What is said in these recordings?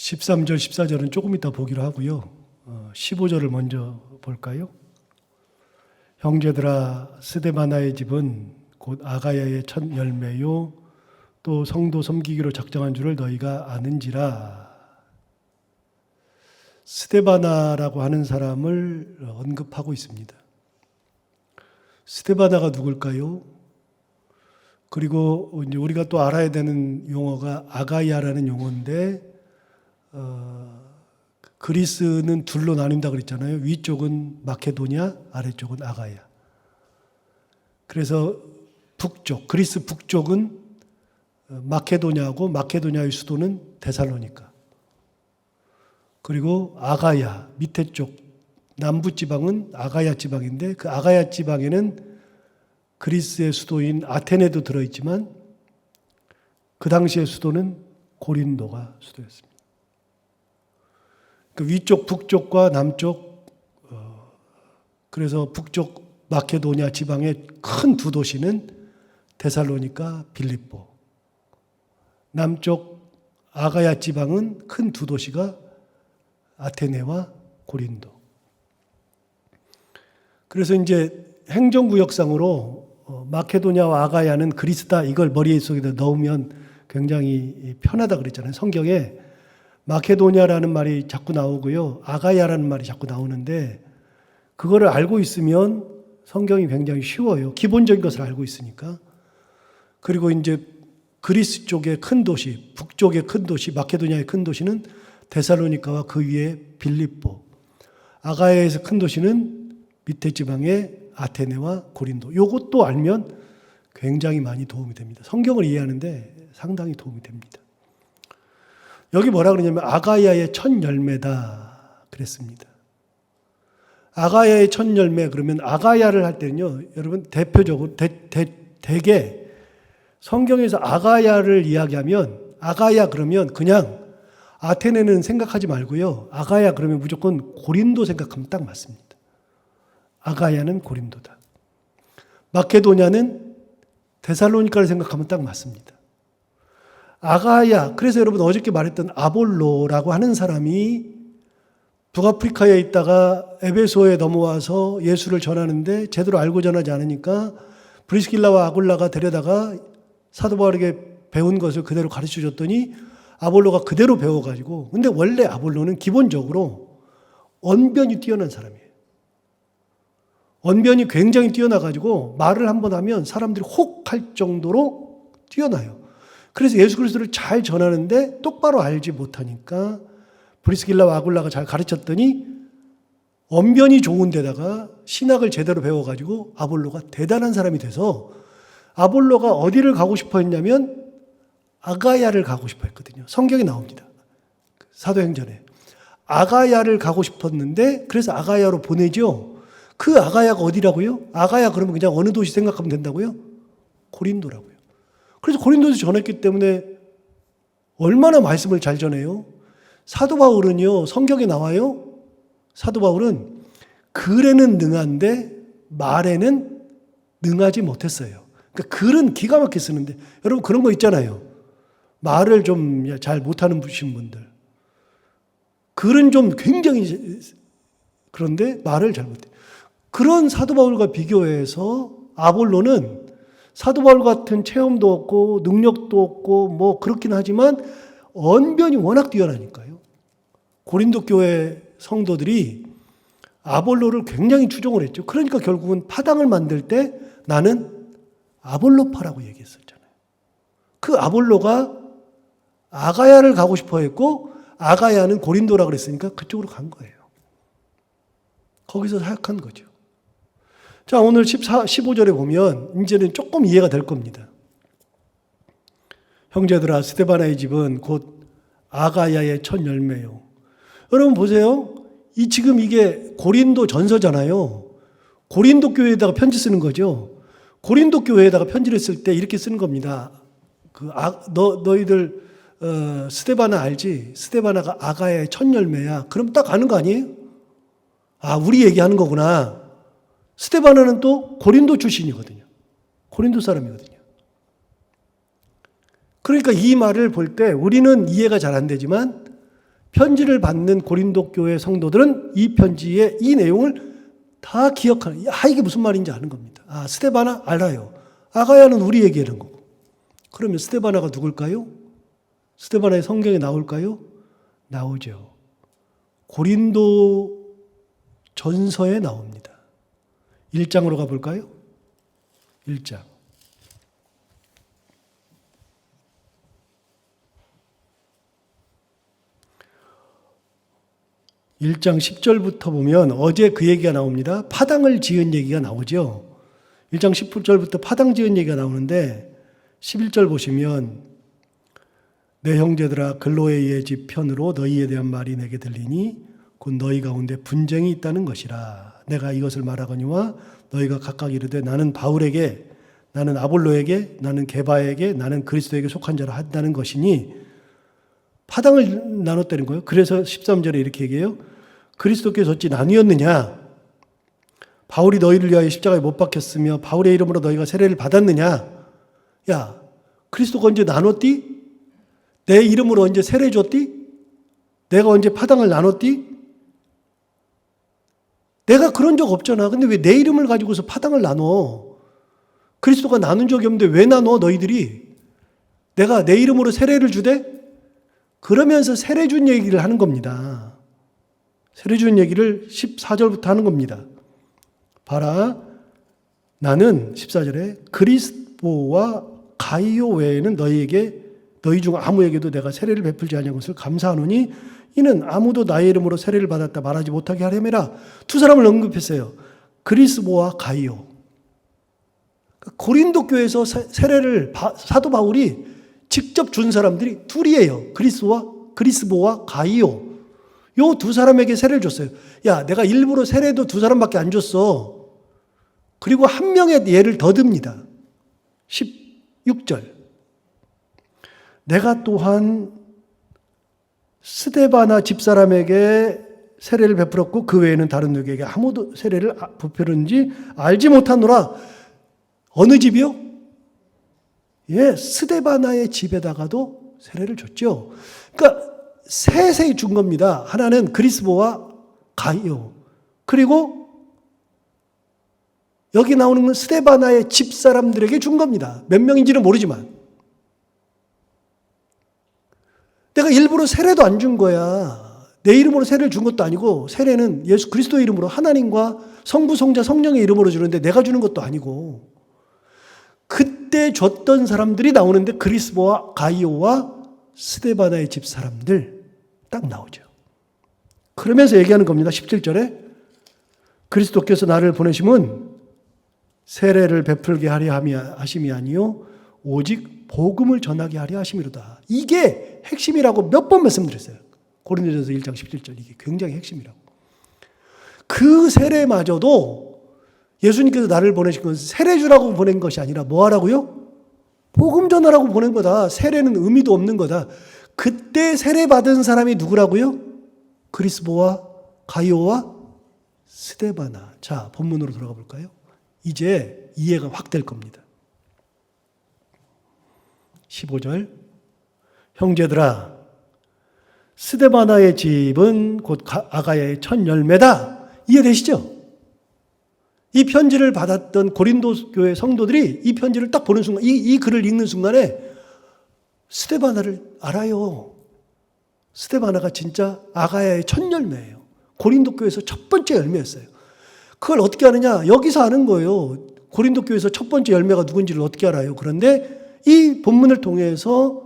13절, 14절은 조금 이따 보기로 하고요. 15절을 먼저 볼까요? 형제들아, 스데바나의 집은 곧 아가야의 첫 열매요 또 성도 섬기기로 작정한 줄을 너희가 아는지라. 스데바나라고 하는 사람을 언급하고 있습니다. 스데바나가 누굴까요? 그리고 이제 우리가 또 알아야 되는 용어가 아가야라는 용어인데, 그리스는 둘로 나뉜다 그랬잖아요. 위쪽은 마케도냐, 아래쪽은 아가야. 그래서 북쪽, 그리스 북쪽은 마케도냐고, 마케도냐의 수도는 데살로니가. 그리고 아가야, 밑에 쪽 남부 지방은 아가야 지방인데, 그 아가야 지방에는 그리스의 수도인 아테네도 들어있지만 그 당시의 수도는 고린도가 수도였습니다. 그 위쪽 북쪽과 남쪽, 그래서 북쪽 마케도냐 지방의 큰 두 도시는 데살로니가, 빌립보. 남쪽 아가야 지방은 큰 두 도시가 아테네와 고린도. 그래서 이제 행정구역상으로 마케도냐와 아가야는 그리스다, 이걸 머릿속에 넣으면 굉장히 편하다 그랬잖아요. 성경에 마케도냐라는 말이 자꾸 나오고요, 아가야라는 말이 자꾸 나오는데, 그거를 알고 있으면 성경이 굉장히 쉬워요. 기본적인 것을 알고 있으니까. 그리고 이제 그리스 쪽의 큰 도시, 북쪽의 큰 도시, 마케도냐의 큰 도시는 데살로니가와 그 위에 빌립보. 아가야에서 큰 도시는 밑에 지방의 아테네와 고린도. 요것도 알면 굉장히 많이 도움이 됩니다. 성경을 이해하는데 상당히 도움이 됩니다. 여기 뭐라 그러냐면 아가야의 첫 열매다 그랬습니다. 아가야의 첫 열매, 그러면 아가야를 할 때는요, 여러분 대표적으로 대개 성경에서 아가야를 이야기하면, 아가야 그러면 그냥 아테네는 생각하지 말고요, 아가야 그러면 무조건 고린도 생각하면 딱 맞습니다. 아가야는 고린도다. 마케도냐는 데살로니가를 생각하면 딱 맞습니다. 아가야, 그래서 여러분 어저께 말했던 아볼로라고 하는 사람이 북아프리카에 있다가 에베소에 넘어와서 예수를 전하는데 제대로 알고 전하지 않으니까 브리스길라와 아굴라가 데려다가 사도 바울에게 배운 것을 그대로 가르쳐 줬더니 아볼로가 그대로 배워가지고, 근데 원래 아볼로는 기본적으로 언변이 뛰어난 사람이에요. 언변이 굉장히 뛰어나가지고 말을 한번 하면 사람들이 혹할 정도로 뛰어나요. 그래서 예수 그리스도를 잘 전하는데 똑바로 알지 못하니까 브리스길라와 아굴라가 잘 가르쳤더니 언변이 좋은 데다가 신학을 제대로 배워가지고 아볼로가 대단한 사람이 돼서, 아볼로가 어디를 가고 싶어 했냐면 아가야를 가고 싶어 했거든요. 성경에 나옵니다. 사도행전에. 아가야를 가고 싶었는데 그래서 아가야로 보내죠. 그 아가야가 어디라고요? 아가야 그러면 그냥 어느 도시 생각하면 된다고요? 고린도라고요. 그래서 고린도에서 전했기 때문에 얼마나 말씀을 잘 전해요? 사도 바울은요, 성경에 나와요. 사도 바울은 글에는 능한데 말에는 능하지 못했어요. 그러니까 글은 기가 막히게 쓰는데, 여러분 그런 거 있잖아요. 말을 좀 잘 못하는 분들. 글은 좀 굉장히 그런데 말을 잘 못해요. 그런 사도 바울과 비교해서 아볼로는 사도 바울 같은 체험도 없고 능력도 없고 뭐 그렇긴 하지만 언변이 워낙 뛰어나니까요. 고린도 교회 성도들이 아볼로를 굉장히 추종을 했죠. 그러니까 결국은 파당을 만들 때 나는 아볼로파라고 얘기했었잖아요. 그 아볼로가 아가야를 가고 싶어 했고 아가야는 고린도라고 그랬으니까 그쪽으로 간 거예요. 거기서 사역한 거죠. 자, 오늘 15절에 보면 이제는 조금 이해가 될 겁니다. 형제들아, 스데바나의 집은 곧 아가야의 첫 열매요. 여러분 보세요. 지금 이게 고린도 전서잖아요. 고린도 교회에다가 편지 쓰는 거죠. 고린도 교회에다가 편지를 쓸 때 이렇게 쓰는 겁니다. 너희들 스데바나 알지? 스데바나가 아가야의 첫 열매야. 그럼 딱 아는 거 아니에요? 아, 우리 얘기하는 거구나. 스데바나는 또 고린도 출신이거든요. 고린도 사람이거든요. 그러니까 이 말을 볼 때 우리는 이해가 잘 안 되지만 편지를 받는 고린도 교회 성도들은 이 편지의 이 내용을 다 기억하는, 이게 무슨 말인지 아는 겁니다. 스데바나 알아요. 아가야는 우리 얘기하는 거고. 그러면 스데바나가 누굴까요? 스데바나의 성경에 나올까요? 나오죠. 고린도 전서에 나옵니다. 1장으로 가볼까요? 1장. 1장 10절부터 보면 어제 그 얘기가 나옵니다. 파당을 지은 얘기가 나오죠. 1장 10절부터 파당 지은 얘기가 나오는데 11절 보시면 내 형제들아 글로에의 집 편으로 너희에 대한 말이 내게 들리니 곧 너희 가운데 분쟁이 있다는 것이라. 내가 이것을 말하거니와 너희가 각각 이르되 나는 바울에게 나는 아볼로에게 나는 게바에게 나는 그리스도에게 속한 자라 한다는 것이니 파당을 나눴다는 거예요. 그래서 13절에 이렇게 얘기해요. 그리스도께서 어찌 나뉘었느냐? 바울이 너희를 위하여 십자가에 못 박혔으며 바울의 이름으로 너희가 세례를 받았느냐? 야, 그리스도가 언제 나눴디? 내 이름으로 언제 세례 줬디? 내가 언제 파당을 나눴디? 내가 그런 적 없잖아. 근데 왜 내 이름을 가지고서 파당을 나눠? 그리스도가 나눈 적이 없는데 왜 나눠 너희들이? 내가 내 이름으로 세례를 주대? 그러면서 세례 준 얘기를 하는 겁니다. 세례 준 얘기를 14절부터 하는 겁니다. 봐라. 나는 14절에 그리스도와 가이오 외에는 너희 중 아무에게도 내가 세례를 베풀지 아니한 것을 감사하노니 이는 아무도 나의 이름으로 세례를 받았다 말하지 못하게 하려매라. 두 사람을 언급했어요. 그리스도와 가이오. 고린도 교회에서 세례를 사도 바울이 직접 준 사람들이 둘이에요. 그리스보와 가이오. 요 두 사람에게 세례를 줬어요. 야, 내가 일부러 세례도 두 사람밖에 안 줬어. 그리고 한 명의 예를 더 듭니다. 16절. 내가 또한 스데바나 집사람에게 세례를 베풀었고 그 외에는 다른 누구에게 아무도 세례를 베풀었는지 알지 못하노라. 어느 집이요? 예, 스데바나의 집에다가도 세례를 줬죠. 그러니까 셋에 준 겁니다. 하나는 그리스보와 가이오. 그리고 여기 나오는 건 스데바나의 집사람들에게 준 겁니다. 몇 명인지는 모르지만. 내가 일부러 세례도 안 준 거야. 내 이름으로 세례를 준 것도 아니고 세례는 예수 그리스도의 이름으로 하나님과 성부, 성자, 성령의 이름으로 주는데 내가 주는 것도 아니고 그때 줬던 사람들이 나오는데 그리스보와 가이오와 스데바나의 집 사람들 딱 나오죠. 그러면서 얘기하는 겁니다. 17절에 그리스도께서 나를 보내심은 세례를 베풀게 하려 하심이 아니요 오직 복음을 전하게 하려 하심이로다. 이게 핵심이라고 몇 번 말씀드렸어요. 고린도전서 1장 17절 이게 굉장히 핵심이라고. 그 세례마저도 예수님께서 나를 보내신 건 세례 주라고 보낸 것이 아니라 뭐 하라고요? 복음 전하라고 보낸 거다. 세례는 의미도 없는 거다. 그때 세례 받은 사람이 누구라고요? 그리스보와 가이오와 스데바나. 자, 본문으로 돌아가 볼까요? 이제 이해가 확 될 겁니다. 15절. 형제들아, 스데바나의 집은 곧 아가야의 첫 열매다. 이해되시죠? 이 편지를 받았던 고린도 교회 성도들이 이 편지를 딱 보는 순간, 이 글을 읽는 순간에 스데바나를 알아요. 스데바나가 진짜 아가야의 첫 열매예요. 고린도 교회에서 첫 번째 열매였어요. 그걸 어떻게 아느냐? 여기서 아는 거예요. 고린도 교회에서 첫 번째 열매가 누군지를 어떻게 알아요? 그런데 이 본문을 통해서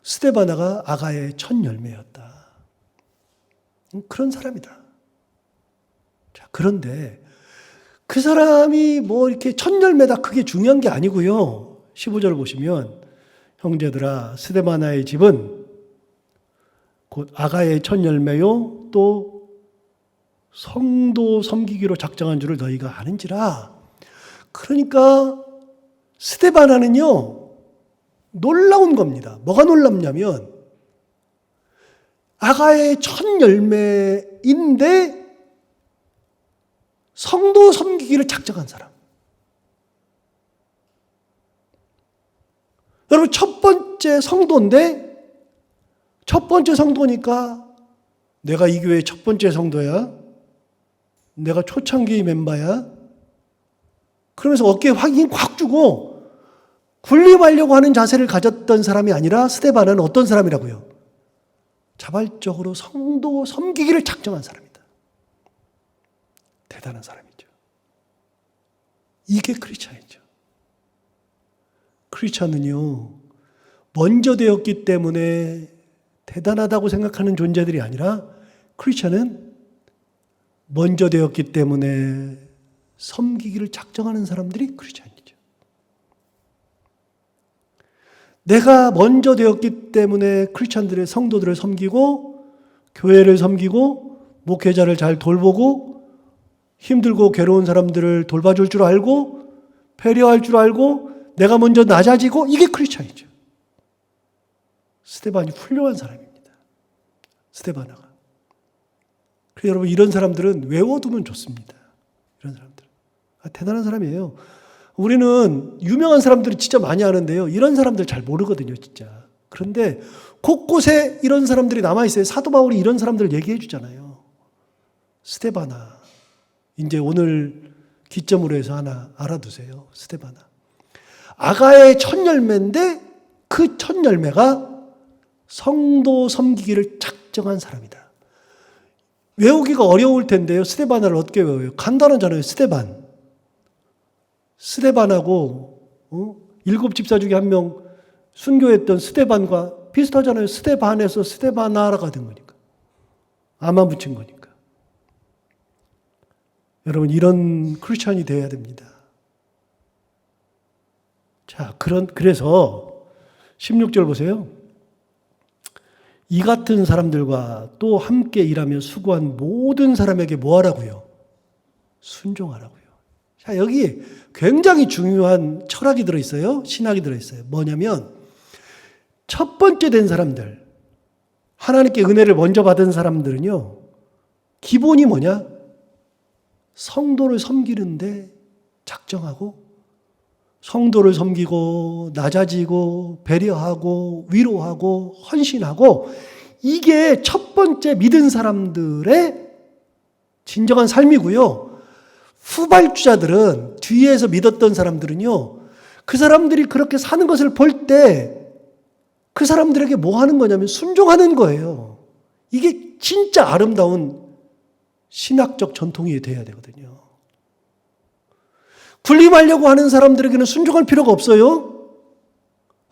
스데바나가 아가야의 첫 열매였다. 그런 사람이다. 자, 그런데 그 사람이 뭐 이렇게 첫 열매다 그게 중요한 게 아니고요. 15절을 보시면 형제들아 스데바나의 집은 곧 아가야의 첫 열매요 또 성도 섬기기로 작정한 줄을 너희가 아는지라. 그러니까 스데바나는요 놀라운 겁니다. 뭐가 놀랍냐면 아가야의 첫 열매인데 성도 섬기기를 작정한 사람. 여러분 첫 번째 성도인데 첫 번째 성도니까 내가 이 교회의 첫 번째 성도야. 내가 초창기 멤버야. 그러면서 어깨에 힘 확 주고 군림하려고 하는 자세를 가졌던 사람이 아니라 스데반은 어떤 사람이라고요? 자발적으로 성도 섬기기를 작정한 사람이다. 대단한 사람이죠. 이게 크리스찬이죠. 크리스찬은요, 먼저 되었기 때문에 대단하다고 생각하는 존재들이 아니라 크리스찬은 먼저 되었기 때문에 섬기기를 작정하는 사람들이 크리스찬이죠. 내가 먼저 되었기 때문에 크리스찬들의 성도들을 섬기고 교회를 섬기고 목회자를 잘 돌보고 힘들고 괴로운 사람들을 돌봐줄 줄 알고 배려할 줄 알고 내가 먼저 낮아지고 이게 크리스찬이죠. 스데반이 훌륭한 사람입니다. 스데바나가. 그래서 여러분 이런 사람들은 외워두면 좋습니다. 이런 사람들. 대단한 사람이에요. 우리는 유명한 사람들이 진짜 많이 아는데요. 이런 사람들 잘 모르거든요, 진짜. 그런데 곳곳에 이런 사람들이 남아있어요. 사도 바울이 이런 사람들을 얘기해 주잖아요. 스데바나. 이제 오늘 기점으로 해서 하나 알아두세요. 스데바나. 아가의 첫 열매인데 그 첫 열매가 성도 섬기기를 작정한 사람이다. 외우기가 어려울 텐데요. 스데바나를 어떻게 외워요? 간단하잖아요. 스데반. 스데반하고 일곱 집사 중에 한 명 순교했던 스데반과 비슷하잖아요. 스데반에서 스데바나가 된 거니까. 아마 붙인 거니까. 여러분 이런 크리스찬이 되어야 됩니다. 자, 그래서 16절 보세요. 이 같은 사람들과 또 함께 일하며 수고한 모든 사람에게 뭐 하라고요? 순종하라고요. 자, 여기 굉장히 중요한 철학이 들어있어요. 신학이 들어있어요. 뭐냐면 첫 번째 된 사람들, 하나님께 은혜를 먼저 받은 사람들은요, 기본이 뭐냐? 성도를 섬기는데 작정하고 성도를 섬기고 낮아지고 배려하고 위로하고 헌신하고 이게 첫 번째 믿은 사람들의 진정한 삶이고요. 후발주자들은 뒤에서 믿었던 사람들은요. 그 사람들이 그렇게 사는 것을 볼 때 그 사람들에게 뭐 하는 거냐면 순종하는 거예요. 이게 진짜 아름다운 신학적 전통이 돼야 되거든요. 군림하려고 하는 사람들에게는 순종할 필요가 없어요.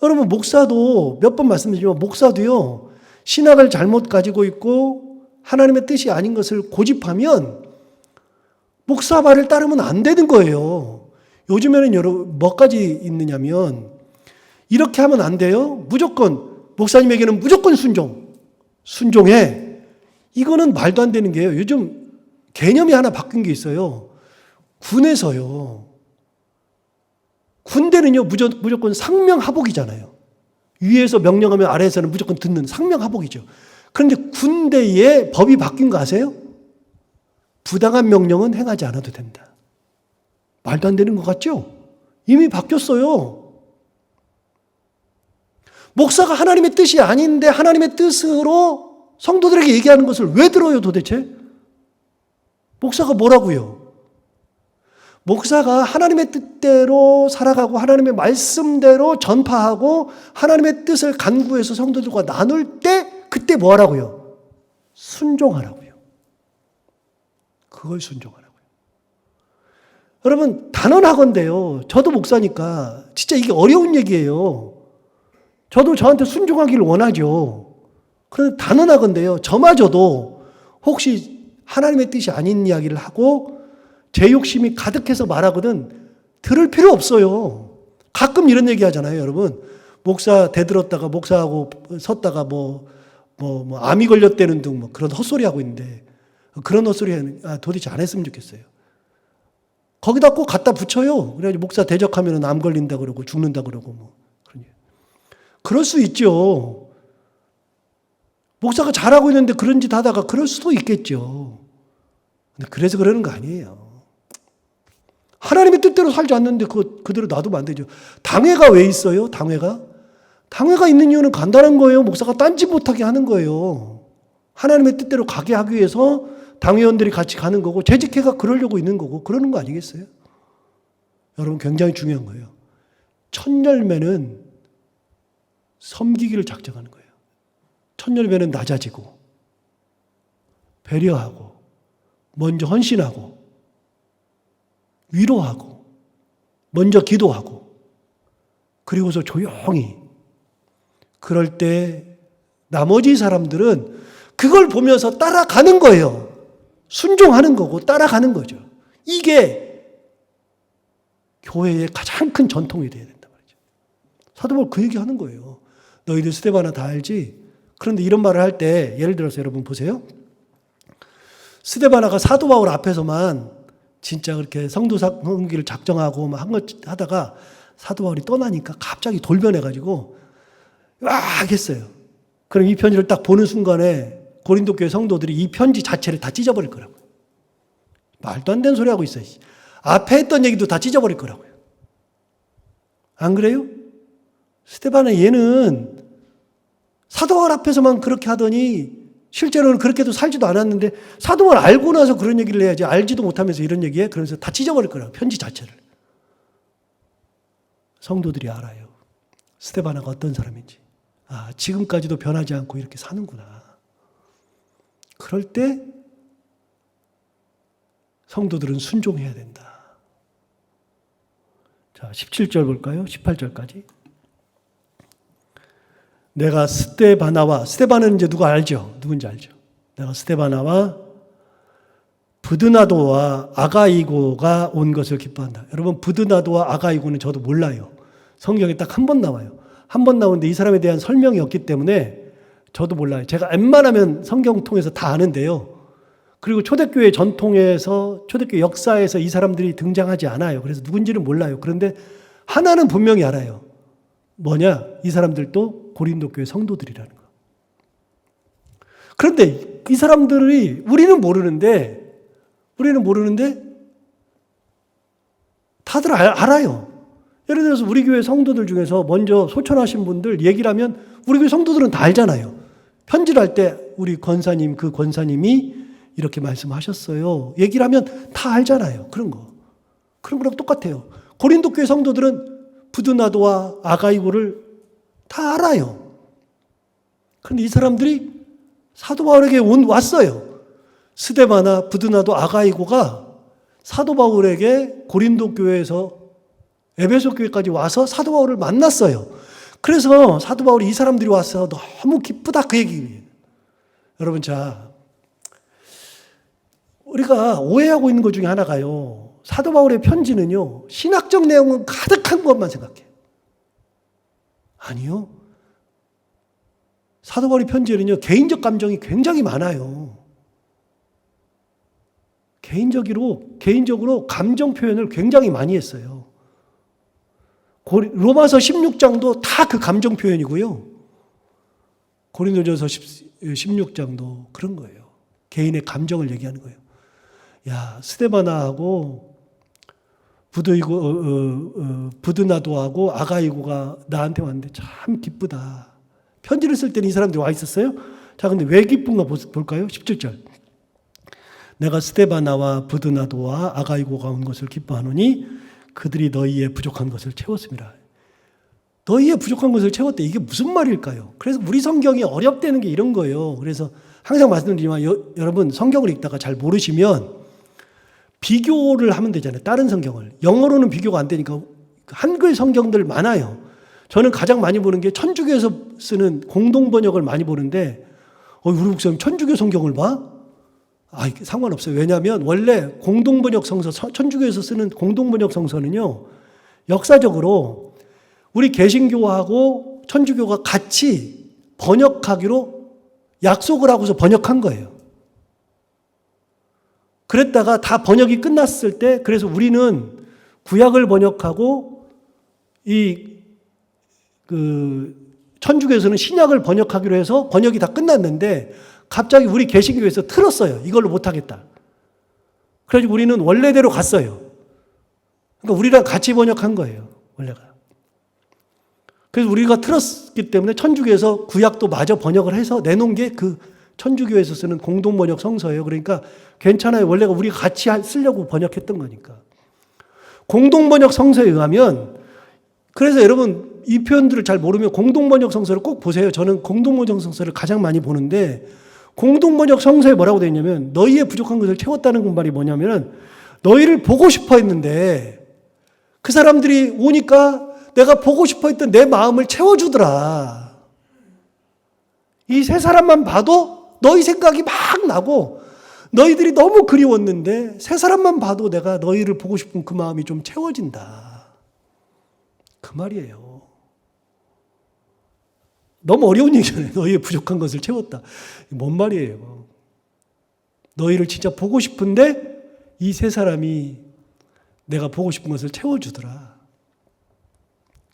여러분 목사도 몇 번 말씀드리지만 목사도요. 신학을 잘못 가지고 있고 하나님의 뜻이 아닌 것을 고집하면 목사 말을 따르면 안 되는 거예요. 요즘에는 여러분 뭐까지 있느냐면 이렇게 하면 안 돼요. 무조건 목사님에게는 무조건 순종해. 이거는 말도 안 되는 게요. 요즘 개념이 하나 바뀐 게 있어요. 군에서요. 군대는요, 무조건 상명하복이잖아요. 위에서 명령하면 아래에서는 무조건 듣는 상명하복이죠. 그런데 군대에 법이 바뀐 거 아세요? 부당한 명령은 행하지 않아도 된다. 말도 안 되는 것 같죠? 이미 바뀌었어요. 목사가 하나님의 뜻이 아닌데 하나님의 뜻으로 성도들에게 얘기하는 것을 왜 들어요 도대체? 목사가 뭐라고요? 목사가 하나님의 뜻대로 살아가고 하나님의 말씀대로 전파하고 하나님의 뜻을 간구해서 성도들과 나눌 때 그때 뭐 하라고요? 순종하라고요. 그걸 순종하라고요. 여러분 단언하건대요. 저도 목사니까 진짜 이게 어려운 얘기예요. 저도 저한테 순종하기를 원하죠. 그런데 단언하건대요. 저마저도 혹시 하나님의 뜻이 아닌 이야기를 하고 제 욕심이 가득해서 말하거든 들을 필요 없어요. 가끔 이런 얘기 하잖아요, 여러분. 목사 대들었다가 목사하고 섰다가 암이 걸렸다는 등 그런 헛소리 하고 있는데 그런 헛소리 도대체 안 했으면 좋겠어요. 거기다 꼭 갖다 붙여요. 그래가지고 목사 대적하면 암 걸린다 그러고 죽는다 그러고 그럴 수 있죠. 목사가 잘하고 있는데 그런 짓 하다가 그럴 수도 있겠죠. 근데 그래서 그러는 거 아니에요. 하나님의 뜻대로 살지 않는데 그대로 놔두면 안 되죠. 당회가 왜 있어요? 당회가 있는 이유는 간단한 거예요. 목사가 딴짓 못하게 하는 거예요. 하나님의 뜻대로 가게 하기 위해서 당회원들이 같이 가는 거고 재직회가 그러려고 있는 거고 그러는 거 아니겠어요? 여러분 굉장히 중요한 거예요. 첫 열매는 섬기기를 작정하는 거예요. 첫 열매는 낮아지고 배려하고 먼저 헌신하고 위로하고 먼저 기도하고 그리고서 조용히 그럴 때 나머지 사람들은 그걸 보면서 따라가는 거예요. 순종하는 거고 따라가는 거죠. 이게 교회의 가장 큰 전통이 돼야 된단 말이죠. 사도 바울 그 얘기하는 거예요. 너희들 스데바나 다 알지? 그런데 이런 말을 할 때 예를 들어서 여러분 보세요. 스데바나가 사도 바울 앞에서만 진짜 그렇게 성도 섬기를 작정하고 막 한 것 하다가 사도 바울이 떠나니까 갑자기 돌변해가지고 막 했어요. 그럼 이 편지를 딱 보는 순간에 고린도 교회 성도들이 이 편지 자체를 다 찢어버릴 거라고요. 말도 안 되는 소리 하고 있어요. 앞에 했던 얘기도 다 찢어버릴 거라고요. 안 그래요? 스데바나 얘는 사도 바울 앞에서만 그렇게 하더니 실제로는 그렇게도 살지도 않았는데 사도 바울 알고 나서 그런 얘기를 해야지 알지도 못하면서 이런 얘기해? 그러면서 다 찢어버릴 거라고 편지 자체를. 성도들이 알아요. 스데바나가 어떤 사람인지. 아, 지금까지도 변하지 않고 이렇게 사는구나. 그럴 때 성도들은 순종해야 된다. 자, 17절 볼까요? 18절까지. 내가 스데바나는 이제 누가 알죠? 누군지 알죠? 내가 스데바나와 부드나도와 아가이고가 온 것을 기뻐한다. 여러분, 부드나도와 아가이고는 저도 몰라요. 성경에 딱 한 번 나와요. 한 번 나오는데 이 사람에 대한 설명이 없기 때문에 저도 몰라요. 제가 웬만하면 성경 통해서 다 아는데요. 그리고 초대교회 전통에서, 초대교회 역사에서 이 사람들이 등장하지 않아요. 그래서 누군지는 몰라요. 그런데 하나는 분명히 알아요. 뭐냐? 이 사람들도 고린도 교회 성도들이라는 거. 그런데 이 사람들이 우리는 모르는데 다들 알아요. 예를 들어서 우리 교회 성도들 중에서 먼저 소천하신 분들 얘기를 하면 우리 교회 성도들은 다 알잖아요. 편지를 할 때 우리 권사님, 그 권사님이 이렇게 말씀하셨어요. 얘기를 하면 다 알잖아요. 그런 거랑 똑같아요. 고린도 교회 성도들은 부드나도와 아가이고를 다 알아요. 그런데 이 사람들이 사도 바울에게 왔어요. 스데바나, 부드나도, 아가이고가 사도 바울에게 고린도 교회에서 에베소 교회까지 와서 사도 바울을 만났어요. 그래서 사도 바울이 이 사람들이 와서 너무 기쁘다 그 얘기. 여러분, 자, 우리가 오해하고 있는 것 중에 하나가요. 사도 바울의 편지는요, 신학적 내용은 가득한 것만 생각해요. 아니요. 사도 바울의 편지에는요, 개인적 감정이 굉장히 많아요. 개인적으로 감정 표현을 굉장히 많이 했어요. 로마서 16장도 다 그 감정 표현이고요. 고린도전서 16장도 그런 거예요. 개인의 감정을 얘기하는 거예요. 야, 스데바나하고 부드나도하고 아가이고가 나한테 왔는데 참 기쁘다. 편지를 쓸 때는 이 사람들이 와 있었어요. 자, 근데 왜 기쁜가 볼까요? 17절. 내가 스데바나와 부드나도와 아가이고가 온 것을 기뻐하노니 그들이 너희의 부족한 것을 채웠습니다. 너희의 부족한 것을 채웠대. 이게 무슨 말일까요? 그래서 우리 성경이 어렵다는 게 이런 거예요. 그래서 항상 말씀드리지만 여러분 성경을 읽다가 잘 모르시면 비교를 하면 되잖아요. 다른 성경을. 영어로는 비교가 안 되니까 한글 성경들 많아요. 저는 가장 많이 보는 게 천주교에서 쓰는 공동번역을 많이 보는데 우리 목사님 천주교 성경을 봐? 상관없어요. 왜냐하면 원래 공동번역 성서, 천주교에서 쓰는 공동번역 성서는요, 역사적으로 우리 개신교하고 천주교가 같이 번역하기로 약속을 하고서 번역한 거예요. 그랬다가 다 번역이 끝났을 때, 그래서 우리는 구약을 번역하고 천주교에서는 신약을 번역하기로 해서 번역이 다 끝났는데 갑자기 우리 개신교에서 틀었어요. 이걸로 못하겠다. 그래서 우리는 원래대로 갔어요. 그러니까 우리랑 같이 번역한 거예요. 원래가. 그래서 우리가 틀었기 때문에 천주교에서 구약도 마저 번역을 해서 내놓은 게 그 천주교에서 쓰는 공동번역 성서예요. 그러니까 괜찮아요. 원래가 우리가 같이 쓰려고 번역했던 거니까. 공동번역 성서에 의하면, 그래서 여러분 이 표현들을 잘 모르면 공동번역 성서를 꼭 보세요. 저는 공동번역 성서를 가장 많이 보는데, 공동번역 성서에 뭐라고 되어 있냐면, 너희의 부족한 것을 채웠다는 말이 뭐냐면, 너희를 보고 싶어 했는데 그 사람들이 오니까 내가 보고 싶어 했던 내 마음을 채워주더라. 이 세 사람만 봐도 너희 생각이 막 나고 너희들이 너무 그리웠는데 세 사람만 봐도 내가 너희를 보고 싶은 그 마음이 좀 채워진다. 그 말이에요. 너무 어려운 얘기잖아요. 너희의 부족한 것을 채웠다. 뭔 말이에요. 너희를 진짜 보고 싶은데 이 세 사람이 내가 보고 싶은 것을 채워주더라.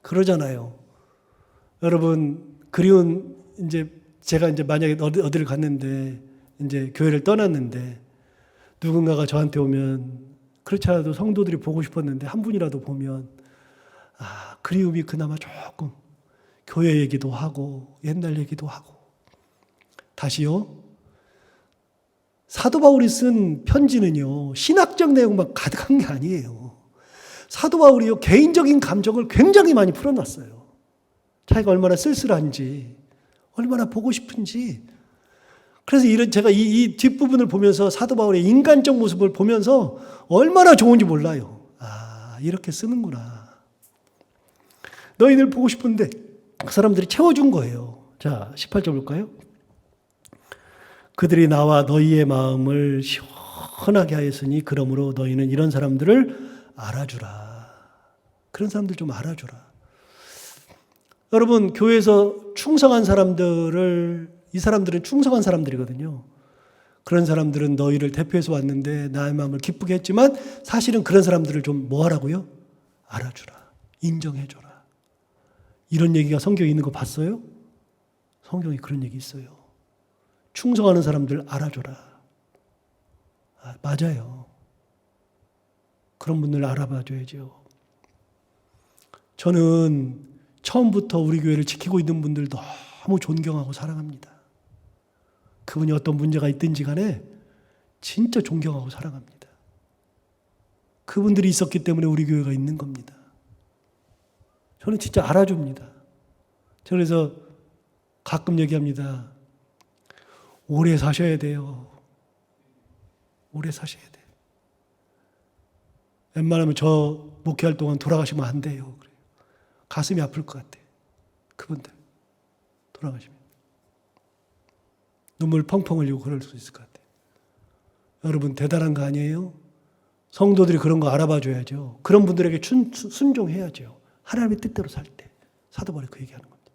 그러잖아요. 여러분, 그리운, 제가 만약에 어디를 갔는데, 교회를 떠났는데, 누군가가 저한테 오면, 그렇지 않아도 성도들이 보고 싶었는데, 한 분이라도 보면, 그리움이 그나마 조금, 교회 얘기도 하고, 옛날 얘기도 하고. 다시요. 사도 바울이 쓴 편지는요, 신학적 내용만 가득한 게 아니에요. 사도 바울이요, 개인적인 감정을 굉장히 많이 풀어놨어요. 자기가 얼마나 쓸쓸한지, 얼마나 보고 싶은지. 그래서 제가 이 뒷부분을 보면서 사도 바울의 인간적 모습을 보면서 얼마나 좋은지 몰라요. 이렇게 쓰는구나. 너희들 보고 싶은데 그 사람들이 채워준 거예요. 자, 18절 볼까요? 그들이 나와 너희의 마음을 시원하게 하였으니 그러므로 너희는 이런 사람들을 알아주라. 그런 사람들 좀 알아주라. 여러분, 교회에서 충성한 사람들을, 이 사람들은 충성한 사람들이거든요. 그런 사람들은 너희를 대표해서 왔는데 나의 마음을 기쁘게 했지만 사실은 그런 사람들을 좀 뭐 하라고요? 알아주라. 인정해줘라. 이런 얘기가 성경에 있는 거 봤어요? 성경에 그런 얘기 있어요. 충성하는 사람들 알아줘라. 맞아요. 그런 분들 알아봐줘야죠. 저는 처음부터 우리 교회를 지키고 있는 분들 너무 존경하고 사랑합니다. 그분이 어떤 문제가 있든지 간에 진짜 존경하고 사랑합니다. 그분들이 있었기 때문에 우리 교회가 있는 겁니다. 저는 진짜 알아줍니다. 그래서 가끔 얘기합니다. 오래 사셔야 돼요. 오래 사셔야 돼요. 웬만하면 저 목회할 동안 돌아가시면 안 돼요. 그래요. 가슴이 아플 것 같아요. 그분들 돌아가시면. 눈물 펑펑 흘리고 그럴 수 있을 것 같아요. 여러분 대단한 거 아니에요? 성도들이 그런 거 알아봐 줘야죠. 그런 분들에게 순종해야죠. 하나님의 뜻대로 살 때. 사도 바울이 그 얘기하는 겁니다.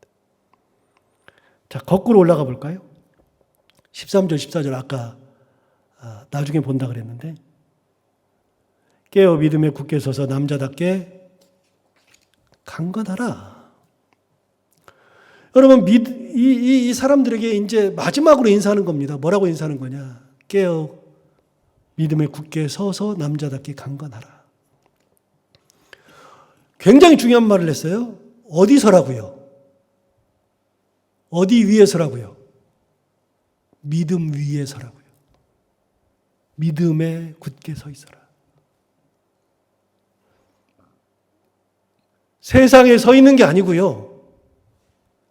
자, 거꾸로 올라가 볼까요? 13절, 14절 아까 나중에 본다 그랬는데 깨어 믿음에 굳게 서서 남자답게 강건하라. 여러분 이 사람들에게 이제 마지막으로 인사하는 겁니다. 뭐라고 인사하는 거냐? 깨어 믿음에 굳게 서서 남자답게 강건하라. 굉장히 중요한 말을 했어요. 어디서라고요? 어디 위에서라고요? 믿음 위에 서라고요. 믿음에 굳게 서 있어라. 세상에 서 있는 게 아니고요.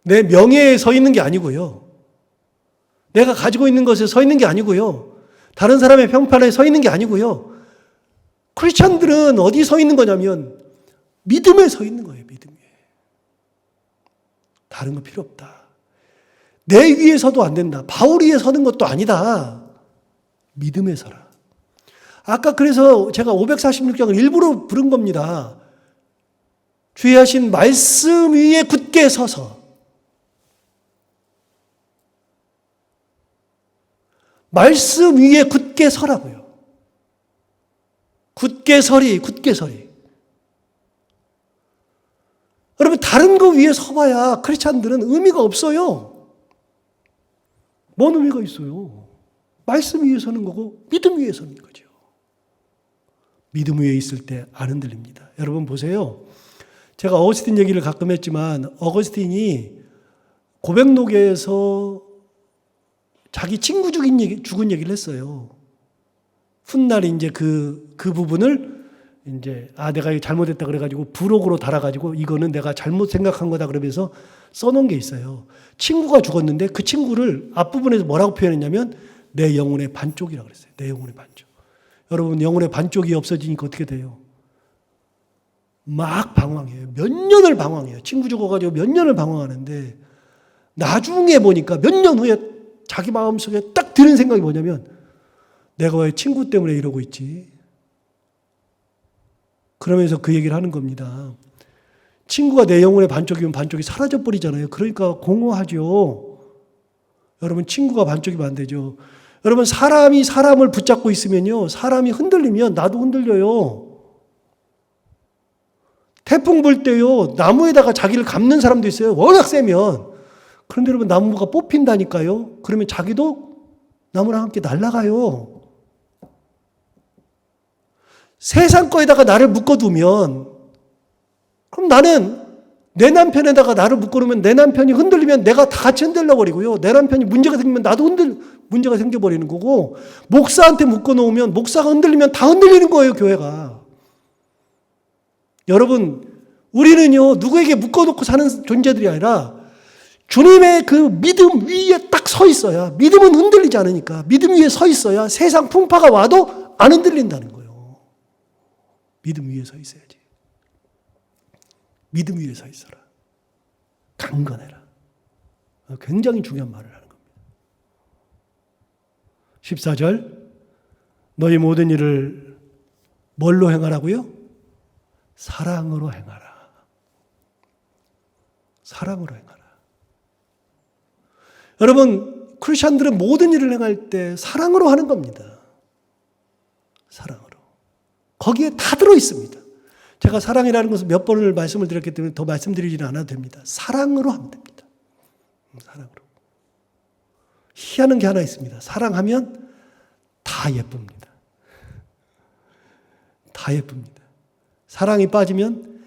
내 명예에 서 있는 게 아니고요. 내가 가지고 있는 것에 서 있는 게 아니고요. 다른 사람의 평판에 서 있는 게 아니고요. 크리스찬들은 어디 서 있는 거냐면 믿음에 서 있는 거예요. 믿음 위에. 다른 거 필요 없다. 내 위에 서도 안 된다. 바울 위에 서는 것도 아니다. 믿음에 서라. 아까 그래서 제가 546장을 일부러 부른 겁니다. 주의 하신 말씀 위에 굳게 서서. 말씀 위에 굳게 서라고요. 굳게 서리, 굳게 서리. 여러분, 다른 거 위에 서봐야 크리스찬들은 의미가 없어요. 뭔 의미가 있어요? 말씀 위에 서는 거고 믿음 위에 서는 거죠. 믿음 위에 있을 때 안 흔들립니다. 여러분 보세요. 제가 어거스틴 얘기를 가끔 했지만 어거스틴이 고백록에서 자기 친구 죽은 얘기를 했어요. 훗날 이제 그 부분을 이제 내가 이거 잘못했다 그래가지고 부록으로 달아가지고 이거는 내가 잘못 생각한 거다 그러면서 써놓은 게 있어요. 친구가 죽었는데 그 친구를 앞부분에서 뭐라고 표현했냐면 내 영혼의 반쪽이라고 그랬어요. 내 영혼의 반쪽. 여러분 영혼의 반쪽이 없어지니까 어떻게 돼요? 막 방황해요. 몇 년을 방황해요. 친구 죽어가지고 몇 년을 방황하는데 나중에 보니까 몇 년 후에 자기 마음속에 딱 드는 생각이 뭐냐면 내가 왜 친구 때문에 이러고 있지? 그러면서 그 얘기를 하는 겁니다. 친구가 내 영혼의 반쪽이면 반쪽이 사라져 버리잖아요. 그러니까 공허하죠. 여러분 친구가 반쪽이면 안 되죠. 여러분 사람이 사람을 붙잡고 있으면요. 사람이 흔들리면 나도 흔들려요. 태풍 불 때요. 나무에다가 자기를 감는 사람도 있어요. 워낙 세면. 그런데 여러분 나무가 뽑힌다니까요. 그러면 자기도 나무랑 함께 날아가요. 세상 거에다가 나를 묶어두면 그럼 나는 내 남편에다가 나를 묶어놓으면 내 남편이 흔들리면 내가 다 같이 흔들려버리고요. 내 남편이 문제가 생기면 나도 문제가 생겨버리는 거고 목사한테 묶어놓으면 목사가 흔들리면 다 흔들리는 거예요. 교회가. 여러분 우리는요. 누구에게 묶어놓고 사는 존재들이 아니라 주님의 그 믿음 위에 딱 서 있어야 믿음은 흔들리지 않으니까 믿음 위에 서 있어야 세상 풍파가 와도 안 흔들린다는 거예요. 믿음 위에 서 있어야지. 믿음 위에 서 있어라. 강건해라. 굉장히 중요한 말을 하는 겁니다. 14절 너희 모든 일을 뭘로 행하라고요? 사랑으로 행하라. 사랑으로 행하라. 여러분 크리스천들은 모든 일을 행할 때 사랑으로 하는 겁니다. 사랑으로. 거기에 다 들어있습니다. 제가 사랑이라는 것을 몇 번을 말씀을 드렸기 때문에 더 말씀드리지는 않아도 됩니다. 사랑으로 하면 됩니다. 사랑으로. 희한한 게 하나 있습니다. 사랑하면 다 예쁩니다. 다 예쁩니다. 사랑이 빠지면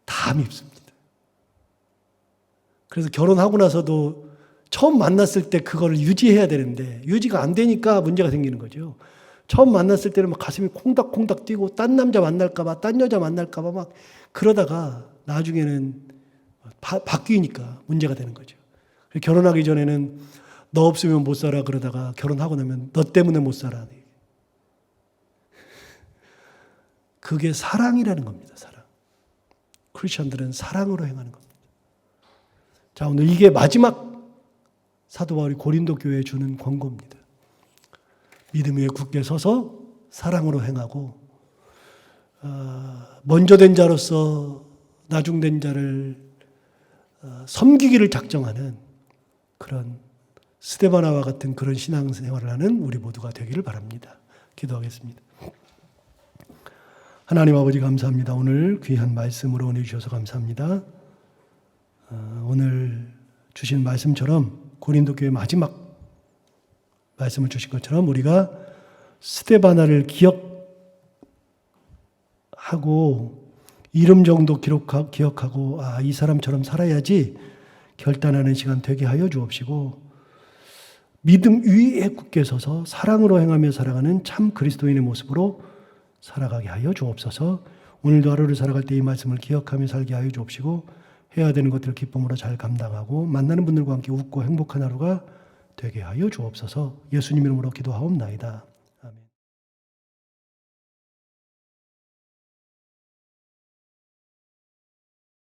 다 밉습니다. 그래서 결혼하고 나서도 처음 만났을 때 그걸 유지해야 되는데 유지가 안 되니까 문제가 생기는 거죠. 처음 만났을 때는 막 가슴이 콩닥콩닥 뛰고 딴 남자 만날까봐 딴 여자 만날까봐 막 그러다가 나중에는 바뀌니까 문제가 되는 거죠. 결혼하기 전에는 너 없으면 못 살아 그러다가 결혼하고 나면 너 때문에 못 살아. 그게 사랑이라는 겁니다. 사랑. 크리스천들은 사랑으로 행하는 겁니다. 자, 오늘 이게 마지막 사도 바울이 고린도 교회에 주는 권고입니다. 믿음 위에 굳게 서서 사랑으로 행하고 먼저 된 자로서 나중된 자를 섬기기를 작정하는 그런 스데바나와 같은 그런 신앙생활을 하는 우리 모두가 되기를 바랍니다. 기도하겠습니다. 하나님 아버지 감사합니다. 오늘 귀한 말씀으로 은혜 주셔서 감사합니다. 오늘 주신 말씀처럼 고린도 교회 마지막 말씀을 주신 것처럼 우리가 스데바나를 기억하고 이름 정도 기억하고 이 사람처럼 살아야지 결단하는 시간 되게 하여 주옵시고 믿음 위에 굳게 서서 사랑으로 행하며 살아가는 참 그리스도인의 모습으로 살아가게 하여 주옵소서. 오늘도 하루를 살아갈 때 이 말씀을 기억하며 살게 하여 주옵시고 해야 되는 것들을 기쁨으로 잘 감당하고 만나는 분들과 함께 웃고 행복한 하루가 되게 하여 주옵소서. 예수님 이름으로 기도하옵나이다.